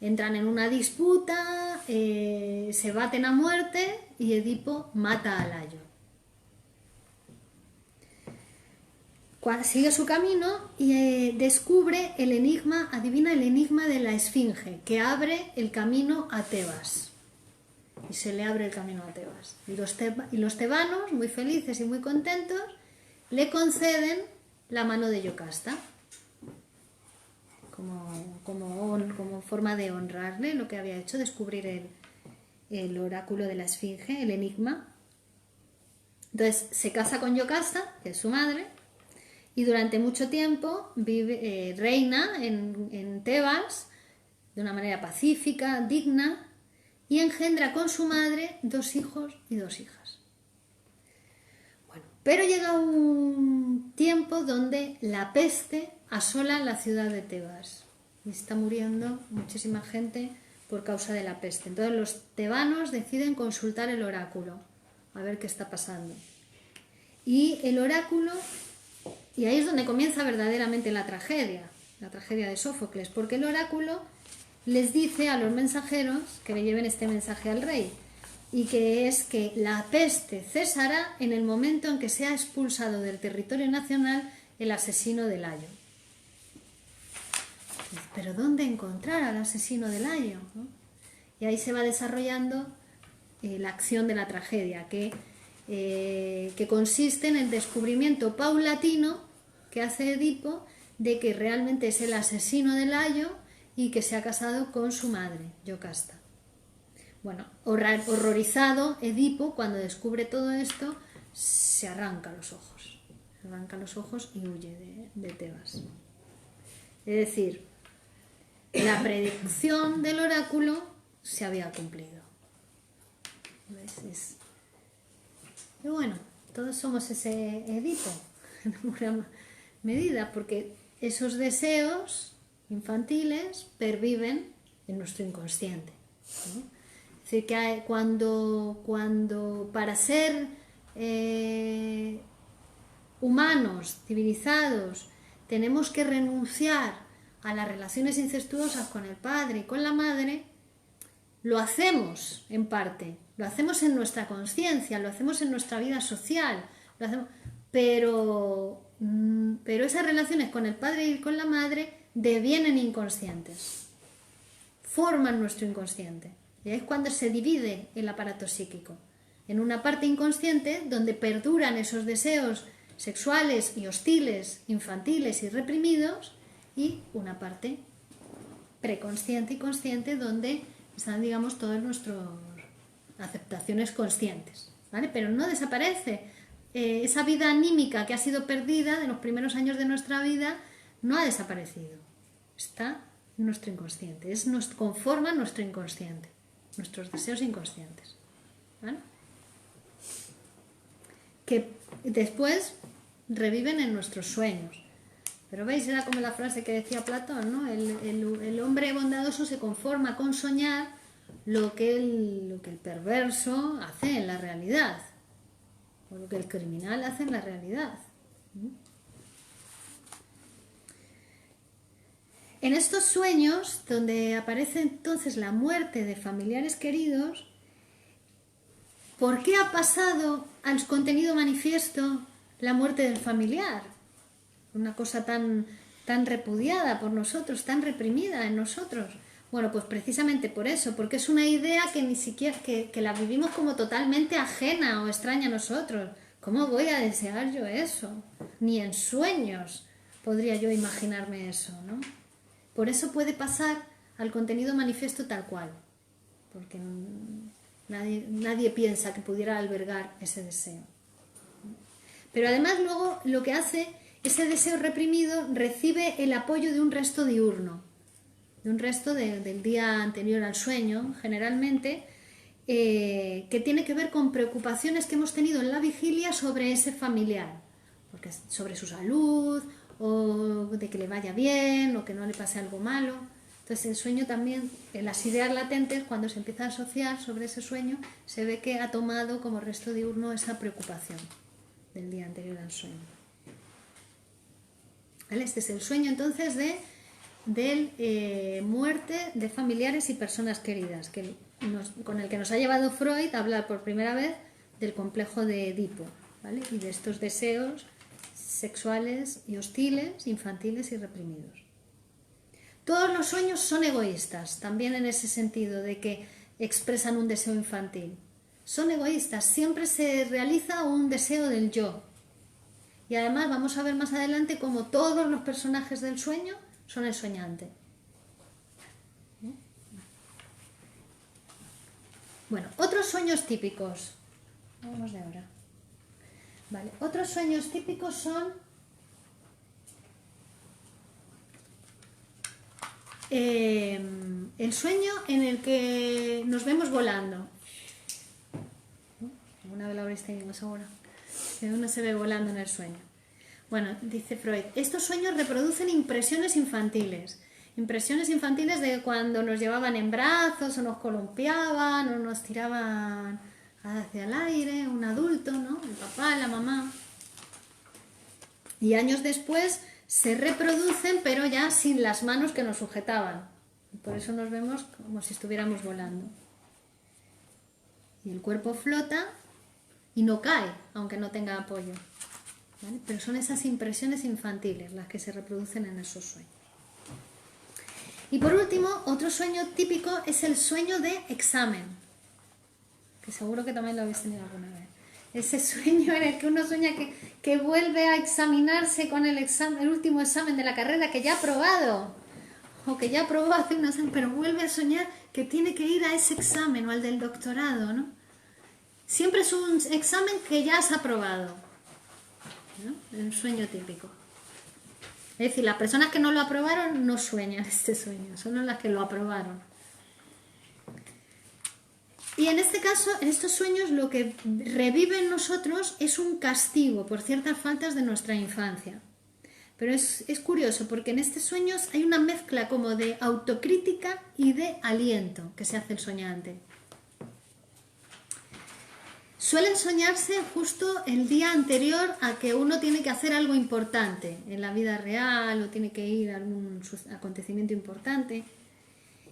Entran en una disputa, se baten a muerte y Edipo mata a Layo. Sigue su camino y descubre el enigma, adivina el enigma de la esfinge, que abre el camino a Tebas. Y se le abre el camino a Tebas. Y los tebanos, muy felices y muy contentos, le conceden la mano de Yocasta, como forma de honrarle lo que había hecho, descubrir el oráculo de la esfinge, el enigma. Entonces se casa con Yocasta, que es su madre, y durante mucho tiempo reina en Tebas de una manera pacífica, digna, y engendra con su madre 2 hijos y 2 hijas. Bueno, pero llega un tiempo donde la peste asola la ciudad de Tebas y está muriendo muchísima gente por causa de la peste. Entonces los tebanos deciden consultar el oráculo a ver qué está pasando. Y el oráculo, y ahí es donde comienza verdaderamente la tragedia de Sófocles, porque el oráculo les dice a los mensajeros que le lleven este mensaje al rey, y que es que la peste cesará en el momento en que sea expulsado del territorio nacional el asesino de Layo. ¿Pero dónde encontrar al asesino de Layo? ¿No? Y ahí se va desarrollando la acción de la tragedia, que consiste en el descubrimiento paulatino que hace Edipo de que realmente es el asesino de Layo y que se ha casado con su madre, Yocasta. Bueno, horrorizado, Edipo, cuando descubre todo esto, se arranca los ojos y huye de Tebas. Es decir, la predicción del oráculo se había cumplido. ¿Ves? Y bueno, todos somos ese Edipo, en alguna medida, porque esos deseos infantiles perviven en nuestro inconsciente, ¿no? Es decir, que cuando para ser humanos, civilizados, tenemos que renunciar a las relaciones incestuosas con el padre y con la madre, lo hacemos en parte, lo hacemos en nuestra conciencia, lo hacemos en nuestra vida social, pero esas relaciones con el padre y con la madre devienen inconscientes, forman nuestro inconsciente. Y es cuando se divide el aparato psíquico. en una parte inconsciente donde perduran esos deseos sexuales y hostiles, infantiles y reprimidos, y una parte preconsciente y consciente donde están, digamos, todas nuestras aceptaciones conscientes, ¿vale? Pero no desaparece. Esa vida anímica que ha sido perdida de los primeros años de nuestra vida no ha desaparecido. Está en nuestro inconsciente, conforma nuestro inconsciente, nuestros deseos inconscientes, ¿vale? Que después reviven en nuestros sueños. Pero veis, era como la frase que decía Platón, ¿no? El hombre bondadoso se conforma con soñar lo que el perverso hace en la realidad, o lo que el criminal hace en la realidad. En estos sueños, donde aparece entonces la muerte de familiares queridos, ¿por qué ha pasado al contenido manifiesto la muerte del familiar? Una cosa tan repudiada por nosotros, tan reprimida en nosotros. Bueno, pues precisamente por eso, porque es una idea que ni siquiera, que la vivimos como totalmente ajena o extraña a nosotros. ¿Cómo voy a desear yo eso? Ni en sueños podría yo imaginarme eso, ¿no? Por eso puede pasar al contenido manifiesto tal cual, porque nadie piensa que pudiera albergar ese deseo. Pero además luego lo que hace, ese deseo reprimido recibe el apoyo de un resto diurno, de un resto del día anterior al sueño, generalmente, que tiene que ver con preocupaciones que hemos tenido en la vigilia sobre ese familiar, porque sobre su salud, o de que le vaya bien, o que no le pase algo malo. Entonces el sueño también, en las ideas latentes, cuando se empieza a asociar sobre ese sueño, se ve que ha tomado como resto diurno esa preocupación del día anterior al sueño. ¿Vale? Este es el sueño entonces de muerte de familiares y personas queridas, con el que nos ha llevado Freud a hablar por primera vez del complejo de Edipo, ¿vale? Y de estos deseos sexuales y hostiles, infantiles y reprimidos. Todos los sueños son egoístas, también en ese sentido de que expresan un deseo infantil. Son egoístas, siempre se realiza un deseo del yo. Y además vamos a ver más adelante cómo todos los personajes del sueño son el soñante. Bueno, otros sueños típicos. Vamos de ahora. Vale, otros sueños típicos son el sueño en el que nos vemos volando. Alguna vez lo habréis tenido, seguro. Que uno se ve volando en el sueño. Bueno, dice Freud, estos sueños reproducen impresiones infantiles. Impresiones infantiles de cuando nos llevaban en brazos, o nos columpiaban, o nos tiraban hacia el aire, un adulto, ¿no? El papá, la mamá. Y años después se reproducen, pero ya sin las manos que nos sujetaban. Por eso nos vemos como si estuviéramos volando. Y el cuerpo flota y no cae, aunque no tenga apoyo. ¿Vale? Pero son esas impresiones infantiles las que se reproducen en esos sueños. Y por último, otro sueño típico es el sueño de examen, que seguro que también lo habéis tenido alguna vez. Ese sueño en el que uno sueña que vuelve a examinarse con el último examen de la carrera que ya ha aprobado, o que ya aprobó hace unos años, pero vuelve a soñar que tiene que ir a ese examen o al del doctorado, ¿no? Siempre es un examen que ya has aprobado, ¿no? Un sueño típico. Es decir, las personas que no lo aprobaron no sueñan este sueño, son las que lo aprobaron. Y en este caso, en estos sueños, lo que revive en nosotros es un castigo por ciertas faltas de nuestra infancia. Pero es curioso, porque en estos sueños hay una mezcla como de autocrítica y de aliento que se hace el soñante. Suelen soñarse justo el día anterior a que uno tiene que hacer algo importante en la vida real o tiene que ir a algún acontecimiento importante.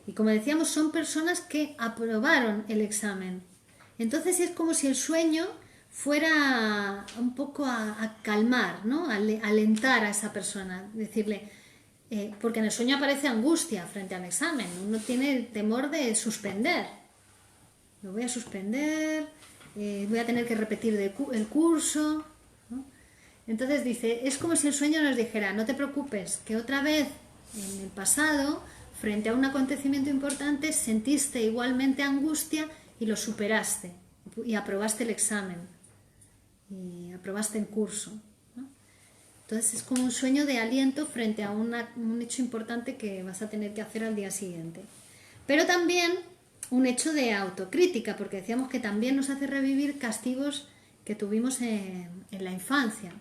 Y como decíamos, son personas que aprobaron el examen. Entonces es como si el sueño fuera un poco a calmar, ¿no? A alentar a esa persona, decirle, porque en el sueño aparece angustia frente al examen, uno tiene el temor de suspender. Lo voy a suspender, voy a tener que repetir el curso, ¿no? Entonces dice, es como si el sueño nos dijera, no te preocupes, que otra vez en el pasado, frente a un acontecimiento importante, sentiste igualmente angustia y lo superaste y aprobaste el examen y aprobaste el curso, ¿no? Entonces es como un sueño de aliento frente a un hecho importante que vas a tener que hacer al día siguiente. Pero también un hecho de autocrítica, porque decíamos que también nos hace revivir castigos que tuvimos en la infancia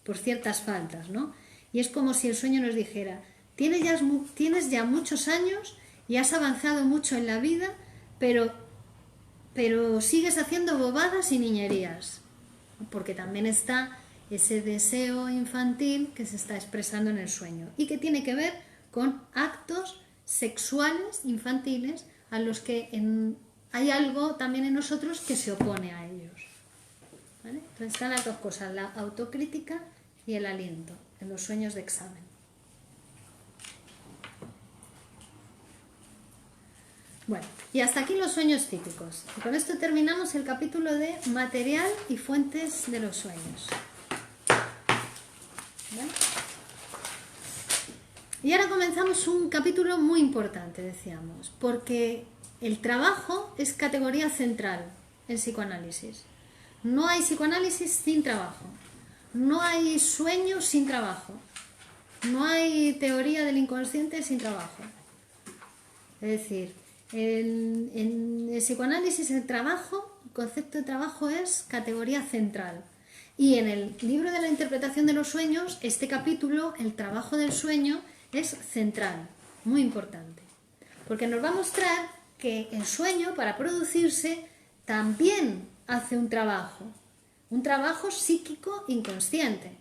por ciertas faltas, ¿no? Y es como si el sueño nos dijera, tienes ya muchos años y has avanzado mucho en la vida, pero sigues haciendo bobadas y niñerías, porque también está ese deseo infantil que se está expresando en el sueño y que tiene que ver con actos sexuales infantiles a los que hay algo también en nosotros que se opone a ellos, ¿vale? Entonces están las dos cosas, la autocrítica y el aliento en los sueños de examen. Bueno, y hasta aquí los sueños típicos. Y con esto terminamos el capítulo de material y fuentes de los sueños. ¿Vale? Y ahora comenzamos un capítulo muy importante, decíamos, porque el trabajo es categoría central en psicoanálisis. No hay psicoanálisis sin trabajo, no hay sueño sin trabajo, no hay teoría del inconsciente sin trabajo. Es decir, en el psicoanálisis el concepto de trabajo es categoría central. Y en el libro de la interpretación de los sueños, este capítulo, el trabajo del sueño, es central, muy importante. Porque nos va a mostrar que el sueño, para producirse, también hace un trabajo psíquico inconsciente.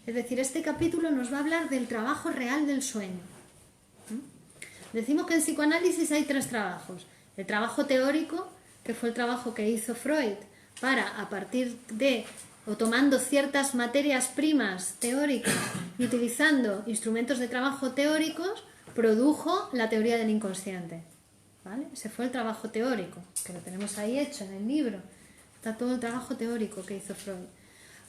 Es decir, este capítulo nos va a hablar del trabajo real del sueño. Decimos que en psicoanálisis hay 3 trabajos. El trabajo teórico, que fue el trabajo que hizo Freud para, a partir de, o tomando ciertas materias primas teóricas y utilizando instrumentos de trabajo teóricos, produjo la teoría del inconsciente, ¿vale? Ese fue el trabajo teórico, que lo tenemos ahí hecho en el libro. Está todo el trabajo teórico que hizo Freud.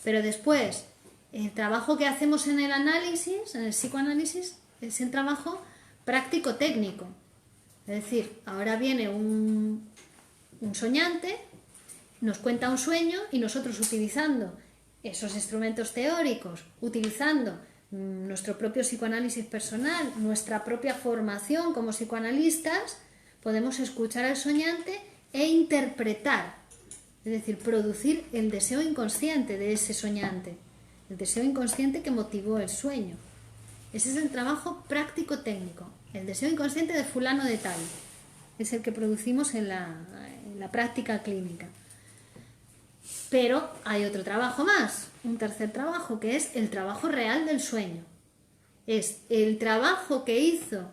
Pero después, el trabajo que hacemos en el análisis, en el psicoanálisis, es el trabajo práctico-técnico. Es decir, ahora viene un soñante, nos cuenta un sueño y nosotros utilizando esos instrumentos teóricos, utilizando nuestro propio psicoanálisis personal, nuestra propia formación como psicoanalistas, podemos escuchar al soñante e interpretar, es decir, producir el deseo inconsciente de ese soñante, el deseo inconsciente que motivó el sueño. Ese es el trabajo práctico-técnico, el deseo inconsciente de fulano de tal, es el que producimos en la práctica clínica. Pero hay otro trabajo más, un tercer trabajo, que es el trabajo real del sueño. Es el trabajo que hizo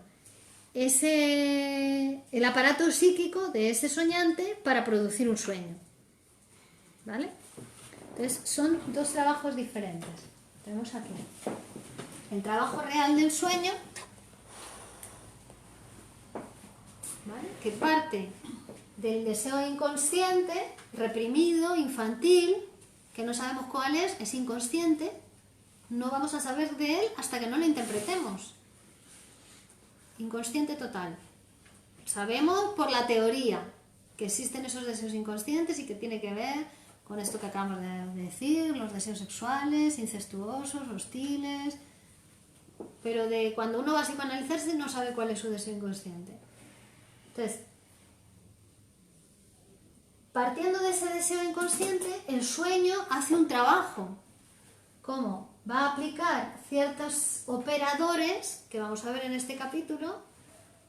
el aparato psíquico de ese soñante para producir un sueño. ¿Vale? Entonces son 2 trabajos diferentes. Tenemos aquí el trabajo real del sueño, ¿vale? Que parte del deseo inconsciente, reprimido, infantil, que no sabemos cuál es inconsciente, no vamos a saber de él hasta que no lo interpretemos. Inconsciente total. Sabemos por la teoría que existen esos deseos inconscientes y que tiene que ver con esto que acabamos de decir, los deseos sexuales, incestuosos, hostiles, pero de cuando uno va a psicoanalizarse no sabe cuál es su deseo inconsciente. Entonces, partiendo de ese deseo inconsciente, el sueño hace un trabajo. ¿Cómo? Va a aplicar ciertos operadores que vamos a ver en este capítulo,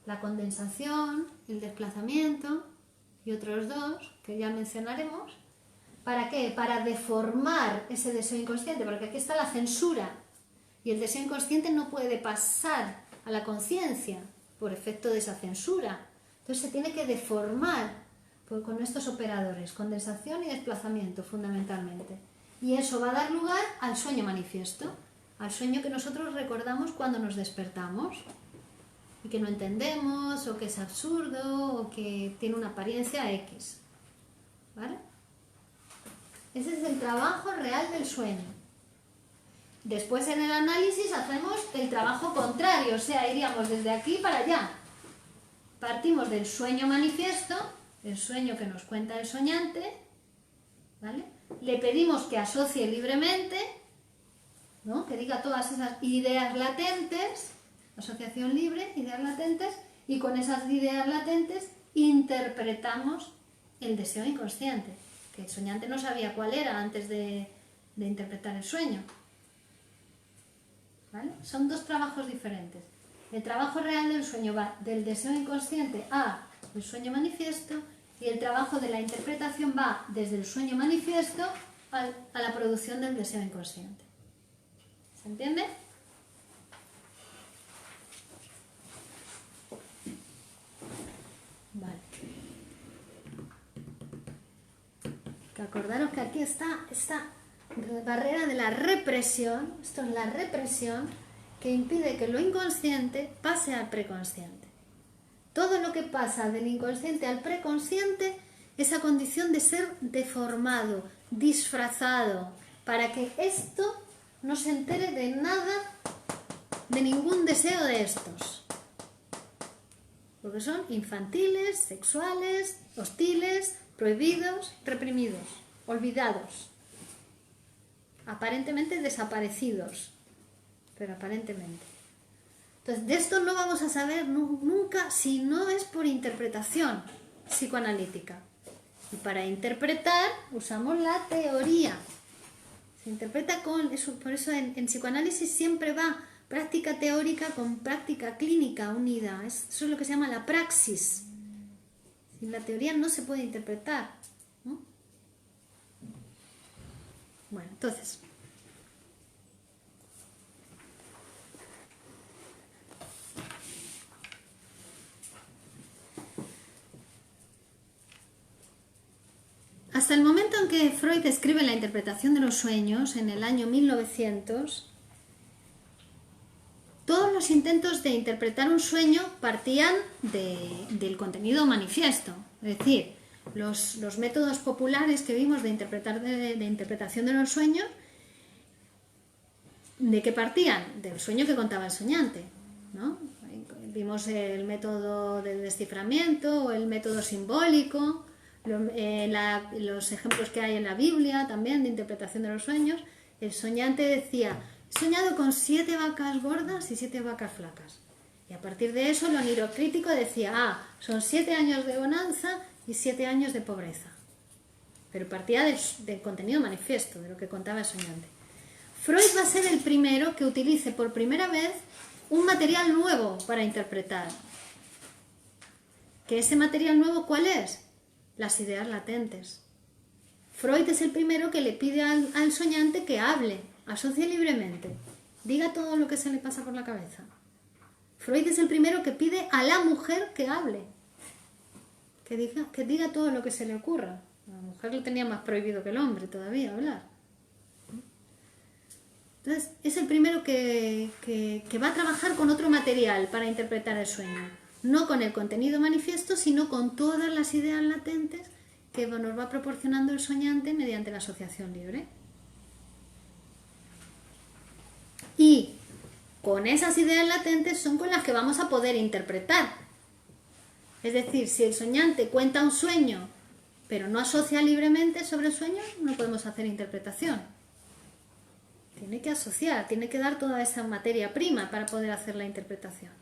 la condensación, el desplazamiento y otros 2 que ya mencionaremos. ¿Para qué? Para deformar ese deseo inconsciente, porque aquí está la censura y el deseo inconsciente no puede pasar a la conciencia por efecto de esa censura. Entonces se tiene que deformar con estos operadores, condensación y desplazamiento fundamentalmente. Y eso va a dar lugar al sueño manifiesto, al sueño que nosotros recordamos cuando nos despertamos y que no entendemos, o que es absurdo, o que tiene una apariencia X. ¿Vale? Ese es el trabajo real del sueño. Después en el análisis hacemos el trabajo contrario, o sea, iríamos desde aquí para allá. Partimos del sueño manifiesto, el sueño que nos cuenta el soñante, ¿vale? Le pedimos que asocie libremente, ¿no? Que diga todas esas ideas latentes, asociación libre, ideas latentes, y con esas ideas latentes interpretamos el deseo inconsciente, que el soñante no sabía cuál era antes de interpretar el sueño. ¿Vale? Son dos trabajos diferentes. El trabajo real del sueño va del deseo inconsciente a el sueño manifiesto, y el trabajo de la interpretación va desde el sueño manifiesto a la producción del deseo inconsciente. ¿Se entiende? Vale. Que acordaros que aquí está esta barrera de la represión, esto es la represión que impide que lo inconsciente pase al preconsciente. Todo lo que pasa del inconsciente al preconsciente es a condición de ser deformado, disfrazado, para que esto no se entere de nada, de ningún deseo de estos. Porque son infantiles, sexuales, hostiles, prohibidos, reprimidos, olvidados. Aparentemente desaparecidos, pero aparentemente. Entonces, de esto no vamos a saber nunca si no es por interpretación psicoanalítica. Y para interpretar usamos la teoría. Se interpreta con eso, por eso en psicoanálisis siempre va práctica teórica con práctica clínica unida. Eso es lo que se llama la praxis. Sin la teoría no se puede interpretar, ¿no? Bueno, entonces, hasta el momento en que Freud escribe la interpretación de los sueños, en el año 1900, todos los intentos de interpretar un sueño partían del contenido manifiesto. Es decir, los métodos populares que vimos de interpretación de los sueños, ¿de qué partían? Del sueño que contaba el soñante, ¿no? Vimos el método del desciframiento o el método simbólico, los ejemplos que hay en la Biblia también de interpretación de los sueños. El soñante decía: he soñado con 7 vacas gordas y 7 vacas flacas. Y a partir de eso, lo onirocrítico decía: son 7 años de bonanza y 7 años de pobreza. Pero partía del contenido manifiesto, de lo que contaba el soñante. Freud va a ser el primero que utilice por primera vez un material nuevo para interpretar. ¿Que ese material nuevo cuál es? Las ideas latentes. Freud es el primero que le pide al soñante que hable, asocie libremente, diga todo lo que se le pasa por la cabeza. Freud es el primero que pide a la mujer que hable, que diga todo lo que se le ocurra. La mujer lo tenía más prohibido que el hombre todavía hablar. Entonces, es el primero que va a trabajar con otro material para interpretar el sueño. No con el contenido manifiesto, sino con todas las ideas latentes que nos va proporcionando el soñante mediante la asociación libre. Y con esas ideas latentes son con las que vamos a poder interpretar. Es decir, si el soñante cuenta un sueño, pero no asocia libremente sobre el sueño, no podemos hacer interpretación. Tiene que asociar, tiene que dar toda esa materia prima para poder hacer la interpretación.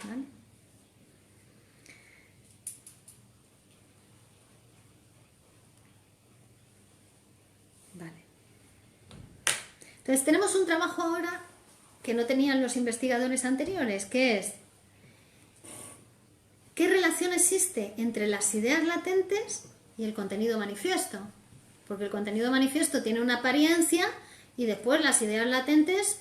¿Vale? Vale. Entonces tenemos un trabajo ahora que no tenían los investigadores anteriores, que es: ¿qué relación existe entre las ideas latentes y el contenido manifiesto? Porque el contenido manifiesto tiene una apariencia y después las ideas latentes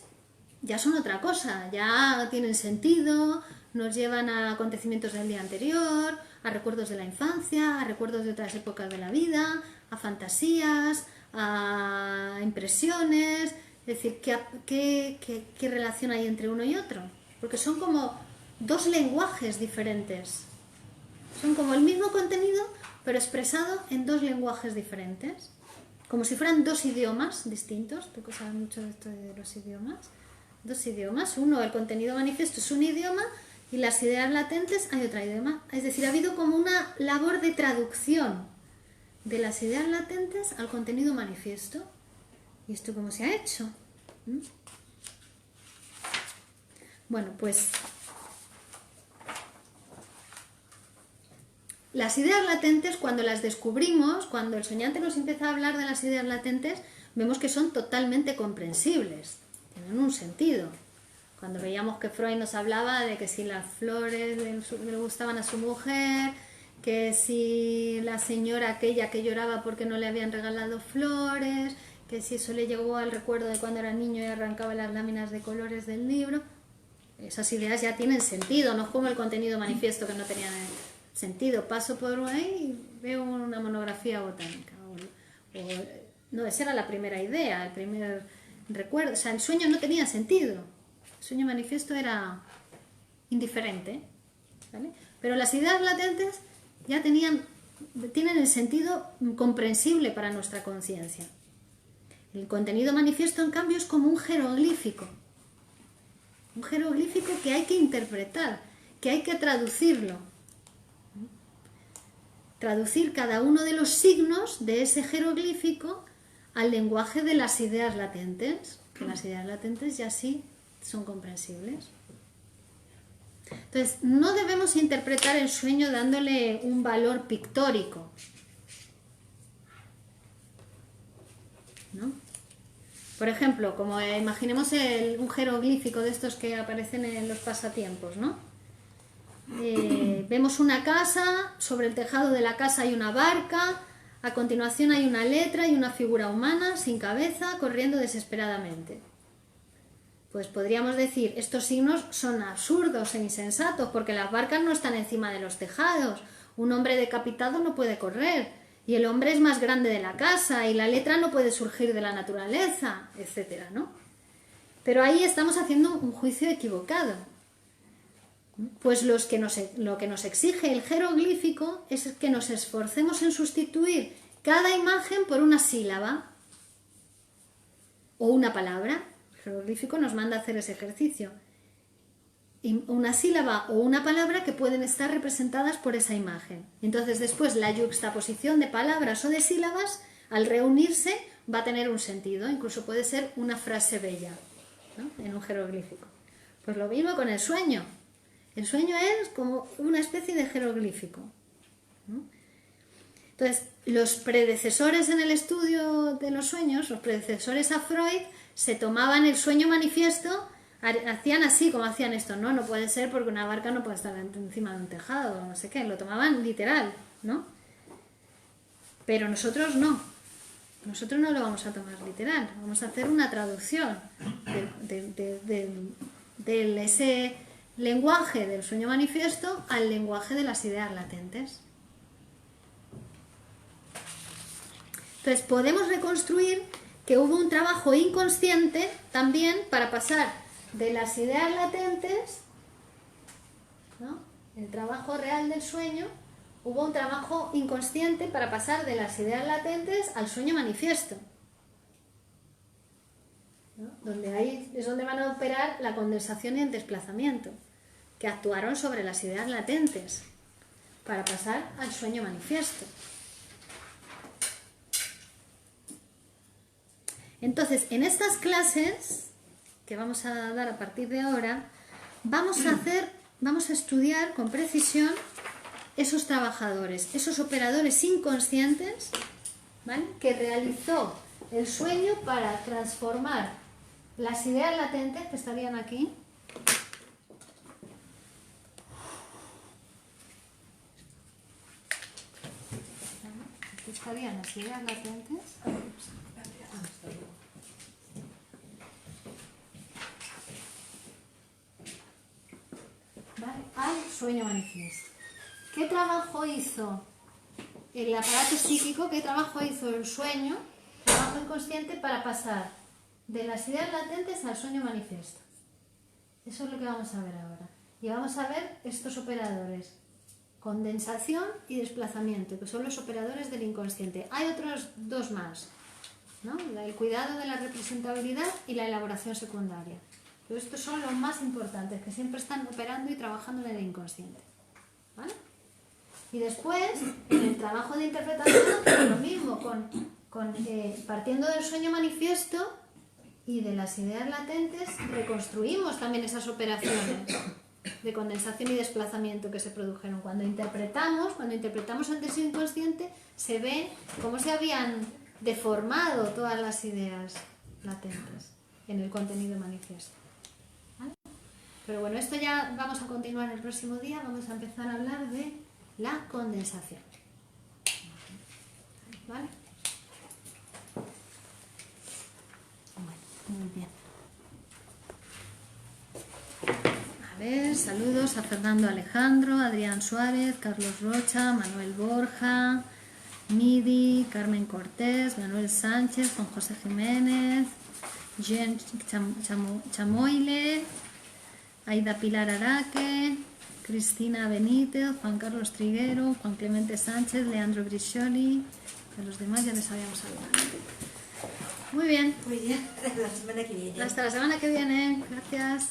ya son otra cosa, ya tienen sentido, nos llevan a acontecimientos del día anterior, a recuerdos de la infancia, a recuerdos de otras épocas de la vida, a fantasías, a impresiones. Es decir, ¿qué relación hay entre uno y otro? Porque son como dos lenguajes diferentes. Son como el mismo contenido, pero expresado en dos lenguajes diferentes. como si fueran dos idiomas distintos. Tú que sabes mucho de esto de los idiomas. Dos idiomas. Uno, el contenido manifiesto, es un idioma y las ideas latentes hay otro idioma. Es decir, ha habido como una labor de traducción de las ideas latentes al contenido manifiesto. ¿Y esto cómo se ha hecho? Bueno, pues las ideas latentes, cuando las descubrimos, cuando el soñante nos empieza a hablar de las ideas latentes, vemos que son totalmente comprensibles, tienen un sentido. Cuando veíamos que Freud nos hablaba de que si las flores le gustaban a su mujer, que si la señora aquella que lloraba porque no le habían regalado flores, que si eso le llegó al recuerdo de cuando era niño y arrancaba las láminas de colores del libro, esas ideas ya tienen sentido, no es como el contenido manifiesto que no tenía sentido. Paso por ahí y veo una monografía botánica. No, esa era la primera idea, el primer recuerdo. O sea, el sueño no tenía sentido. El sueño manifiesto era indiferente, ¿vale? Pero las ideas latentes ya tienen el sentido comprensible para nuestra conciencia. El contenido manifiesto, en cambio, es como un jeroglífico. Un jeroglífico que hay que interpretar, que hay que traducirlo. Traducir cada uno de los signos de ese jeroglífico al lenguaje de las ideas latentes, que las ideas latentes ya sí son comprensibles. Entonces, no debemos interpretar el sueño dándole un valor pictórico, ¿no? Por ejemplo, como imaginemos un jeroglífico de estos que aparecen en los pasatiempos, ¿no? Vemos una casa, sobre el tejado de la casa hay una barca, a continuación hay una letra y una figura humana sin cabeza corriendo desesperadamente. Pues podríamos decir, estos signos son absurdos e insensatos porque las barcas no están encima de los tejados, un hombre decapitado no puede correr, y el hombre es más grande de la casa, y la letra no puede surgir de la naturaleza, etcétera, ¿no? Pero ahí estamos haciendo un juicio equivocado. Pues lo que nos exige el jeroglífico es que nos esforcemos en sustituir cada imagen por una sílaba o una palabra. El jeroglífico nos manda a hacer ese ejercicio. Una sílaba o una palabra que pueden estar representadas por esa imagen. Entonces después la yuxtaposición de palabras o de sílabas, al reunirse, va a tener un sentido. Incluso puede ser una frase bella, ¿no? En un jeroglífico. Pues lo mismo con el sueño. El sueño es como una especie de jeroglífico, ¿no? Entonces, los predecesores en el estudio de los sueños, los predecesores a Freud, se tomaban el sueño manifiesto, hacían así como hacían esto, no puede ser porque una barca no puede estar encima de un tejado, no sé qué, lo tomaban literal, ¿no? Pero nosotros no lo vamos a tomar literal, vamos a hacer una traducción de ese lenguaje del sueño manifiesto al lenguaje de las ideas latentes. Entonces podemos reconstruir que hubo un trabajo inconsciente también para pasar de las ideas latentes, ¿no? El trabajo real del sueño, hubo un trabajo inconsciente para pasar de las ideas latentes al sueño manifiesto, ¿no? Donde ahí es donde van a operar la condensación y el desplazamiento, que actuaron sobre las ideas latentes para pasar al sueño manifiesto. Entonces, en estas clases que vamos a dar a partir de ahora, vamos a estudiar con precisión esos trabajadores, esos operadores inconscientes, ¿vale?, que realizó el sueño para transformar las ideas latentes que estarían aquí las ideas latentes al sueño manifiesto. ¿Qué trabajo hizo el aparato psíquico? ¿Qué trabajo hizo el sueño, el trabajo inconsciente, para pasar de las ideas latentes al sueño manifiesto? Eso es lo que vamos a ver ahora. Y vamos a ver estos operadores: condensación y desplazamiento, que son los operadores del inconsciente. Hay otros dos más, ¿no? El cuidado de la representabilidad y la elaboración secundaria. Pero estos son los más importantes, que siempre están operando y trabajando en el inconsciente. ¿Vale? Y después, en el trabajo de interpretación, lo mismo, partiendo del sueño manifiesto y de las ideas latentes, reconstruimos también esas operaciones de condensación y desplazamiento que se produjeron. Cuando interpretamos ante ese inconsciente, se ve cómo se habían deformado todas las ideas latentes en el contenido manifiesto. ¿Vale? Pero bueno, esto ya vamos a continuar el próximo día, vamos a empezar a hablar de la condensación. ¿Vale? Bueno, muy bien. A ver, saludos a Fernando Alejandro, Adrián Suárez, Carlos Rocha, Manuel Borja, Midi, Carmen Cortés, Manuel Sánchez, Juan José Jiménez, Jen Chamoile, Aida Pilar Araque, Cristina Benítez, Juan Carlos Triguero, Juan Clemente Sánchez, Leandro Griscioli. A los demás ya les habíamos hablado. Muy bien. Muy bien, hasta la semana que viene. Hasta la semana que viene. Gracias.